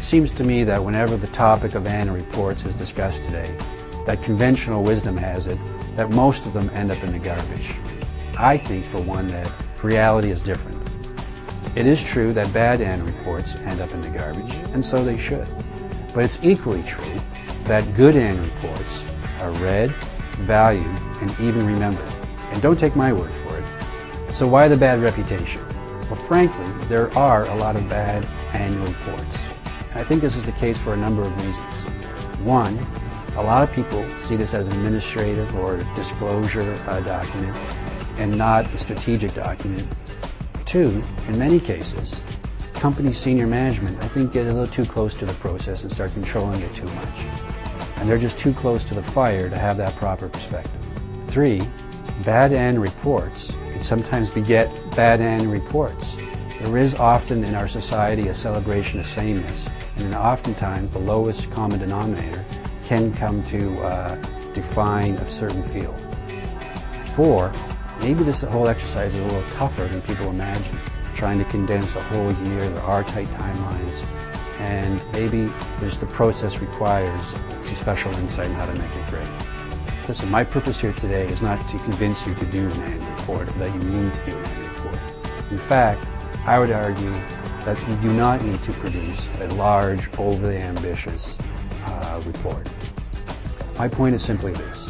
seems to me that whenever the topic of annual reports is discussed today, that conventional wisdom has it that most of them end up in the garbage. I think, for one, that reality is different. It is true that bad annual reports end up in the garbage, and so they should. But it's equally true that good annual reports are read, valued, and even remembered. And don't take my word for it. So why the bad reputation? Well, frankly, there are a lot of bad annual reports. And I think this is the case for a number of reasons. One, a lot of people see this as an administrative or disclosure document and not a strategic document. Two, in many cases, company senior management, I think, get a little too close to the process and start controlling it too much. And they're just too close to the fire to have that proper perspective. Three, bad annual reports can sometimes beget bad annual reports. There is often in our society a celebration of sameness, and then oftentimes the lowest common denominator can come to define a certain field. Four, maybe this whole exercise is a little tougher than people imagine, trying to condense a whole year. There are tight timelines, and maybe just the process requires some special insight on how to make it great. Listen, my purpose here today is not to convince you to do an annual report, or that you need to do an annual report. In fact, I would argue that you do not need to produce a large, overly ambitious report. My point is simply this.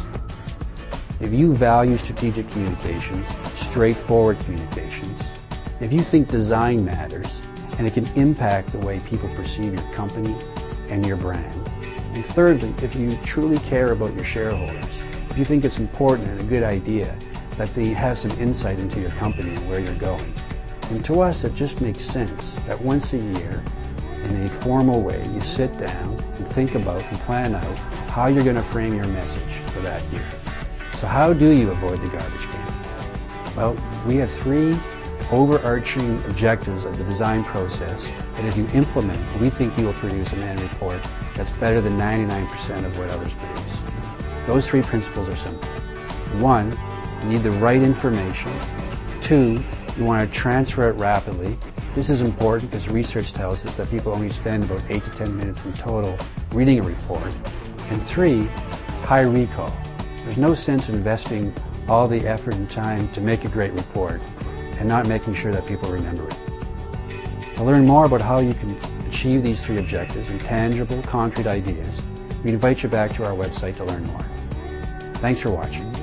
If you value strategic communications, straightforward communications, if you think design matters and it can impact the way people perceive your company and your brand, and thirdly, if you truly care about your shareholders, if you think it's important and a good idea that they have some insight into your company and where you're going, and to us it just makes sense that once a year, in a formal way, you sit down and think about and plan out how you're going to frame your message for that year. So how do you avoid the garbage can? Well, we have three overarching objectives of the design process that if you implement, we think you will produce an annual report that's better than 99% of what others produce. Those three principles are simple. One, you need the right information. Two, you want to transfer it rapidly. This is important because research tells us that people only spend about 8 to 10 minutes in total reading a report. And three, high recall. There's no sense in investing all the effort and time to make a great report and not making sure that people remember it. To learn more about how you can achieve these three objectives and tangible, concrete ideas, we invite you back to our website to learn more. Thanks for watching.